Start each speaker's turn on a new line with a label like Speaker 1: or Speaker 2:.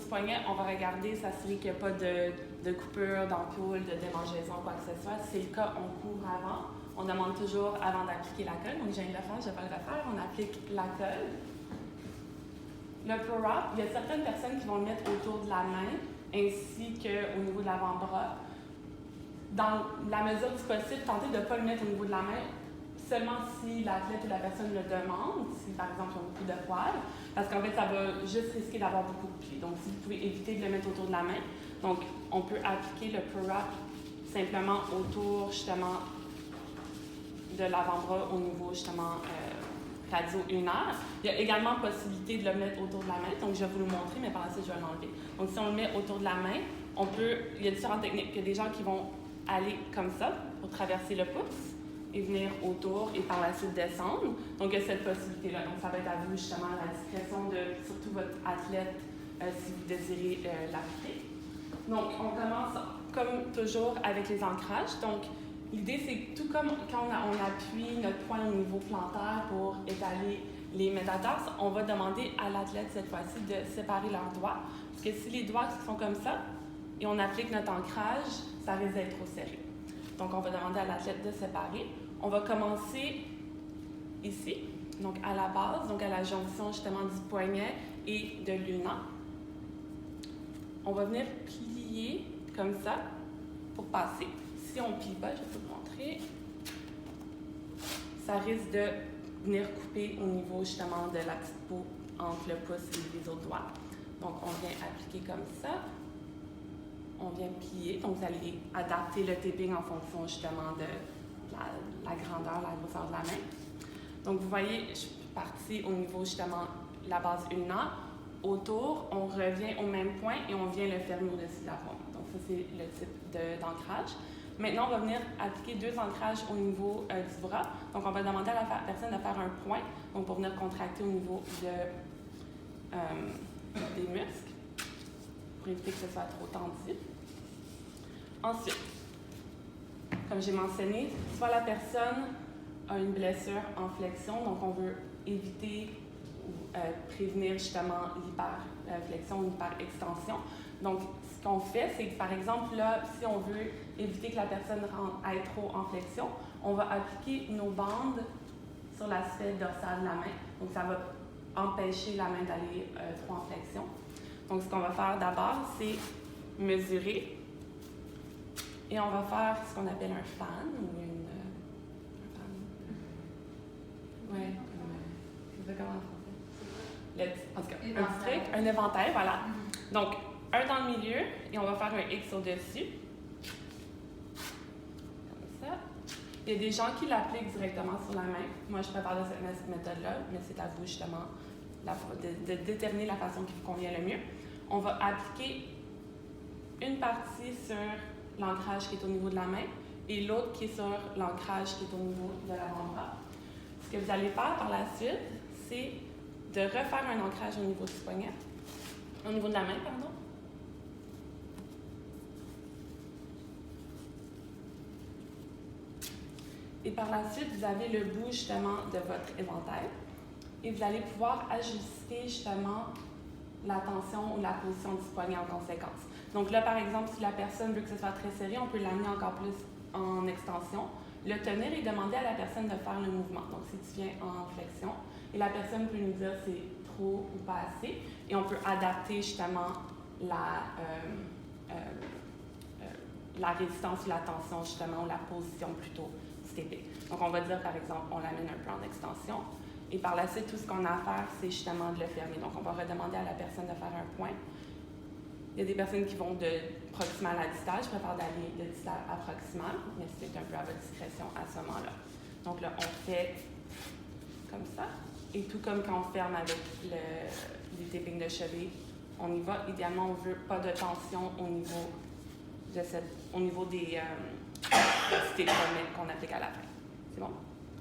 Speaker 1: du poignet, on va regarder, s'assurer qu'il n'y a pas de coupure, d'ampoule, de démangeaison, quoi que ce soit. Si c'est le cas, on couvre avant. On demande toujours avant d'appliquer la colle. Donc, je viens de le faire, je vais le refaire. On applique la colle. Le Pro Wrap, il y a certaines personnes qui vont le mettre autour de la main ainsi qu'au niveau de l'avant-bras. Dans la mesure du possible, tentez de ne pas le mettre au niveau de la main, seulement si l'athlète ou la personne le demande, si par exemple il y a beaucoup de poils, parce qu'en fait, ça va juste risquer d'avoir beaucoup de plis. Donc, si vous pouvez éviter de le mettre autour de la main, donc on peut appliquer le Pro Wrap simplement autour justement de l'avant-bras au niveau justement radio ulnaire. Il y a également possibilité de le mettre autour de la main, donc je vais vous le montrer, mais par la suite je vais l'enlever. Donc si on le met autour de la main, il y a différentes techniques. Il y a des gens qui vont aller comme ça pour traverser le pouce et venir autour et par la suite descendre. Donc il y a cette possibilité-là. Donc ça va être à vous justement à la discrétion de surtout votre athlète si vous désirez l'appliquer. Donc on commence comme toujours avec les ancrages. Donc l'idée, c'est que tout comme quand on appuie notre poing au niveau plantaire pour étaler les métatarses, on va demander à l'athlète cette fois-ci de séparer leurs doigts. Parce que si les doigts sont comme ça et on applique notre ancrage, ça risque d'être trop serré. Donc, on va demander à l'athlète de séparer. On va commencer ici, donc à la base, donc à la jonction justement du poignet et de l'ulna. On va venir plier comme ça pour passer. Si on ne plie pas, je vais vous le montrer, ça risque de venir couper au niveau justement de la petite peau entre le pouce et les autres doigts. Donc, on vient appliquer comme ça. On vient plier. Donc, vous allez adapter le taping en fonction justement de la grandeur, la grosseur de la main. Donc, vous voyez, je suis partie au niveau justement de la base ulnaire. Autour, on revient au même point et on vient le fermer au-dessus de la paume. Donc, ça, c'est le type d'ancrage. Maintenant, on va venir appliquer 2 ancrages au niveau du bras. Donc, on va demander à la personne de faire un point, donc pour venir contracter au niveau des muscles, pour éviter que ce soit trop tendu. Ensuite, comme j'ai mentionné, soit la personne a une blessure en flexion, donc on veut éviter ou prévenir justement l'hyperflexion ou l'hyperextension. Donc, ce qu'on fait, c'est que par exemple, là, si on veut éviter que la personne aille trop en flexion, on va appliquer nos bandes sur l'aspect dorsal de la main. Donc, ça va empêcher la main d'aller trop en flexion. Donc, ce qu'on va faire d'abord, c'est mesurer. Et on va faire ce qu'on appelle un fan ou un fan. Ouais, c'est ça comment en français? En tout cas, un petit truc, un éventail, voilà. Donc, un dans le milieu et on va faire un X au-dessus. Comme ça. Il y a des gens qui l'appliquent directement sur la main. Moi, je préfère cette méthode-là, mais c'est à vous justement de déterminer la façon qui vous convient le mieux. On va appliquer une partie sur l'ancrage qui est au niveau de la main et l'autre qui est sur l'ancrage qui est au niveau de l'avant-bras. Ce que vous allez faire par la suite, c'est de refaire un ancrage au niveau du poignet, au niveau de la main, pardon. Et par la suite, vous avez le bout justement de votre éventail et vous allez pouvoir ajuster justement la tension ou la position du poignet en conséquence. Donc là, par exemple, si la personne veut que ce soit très serré, on peut l'amener encore plus en extension, le tenir et demander à la personne de faire le mouvement. Donc si tu viens en flexion, et la personne peut nous dire c'est trop ou pas assez, et on peut adapter justement la résistance ou la tension justement, ou la position plutôt du TP. Donc on va dire par exemple, on l'amène un peu en extension, et par la suite, tout ce qu'on a à faire, c'est justement de le fermer. Donc on va redemander à la personne de faire un point. Il y a des personnes qui vont de proximal à distal. Je préfère d'aller de distal à proximal, mais c'est un peu à votre discrétion à ce moment-là. Donc là, on fait comme ça. Et tout comme quand on ferme avec les tapings de cheville, on y va. Idéalement, on ne veut pas de tension au niveau des tapings qu'on applique à la fin. C'est bon?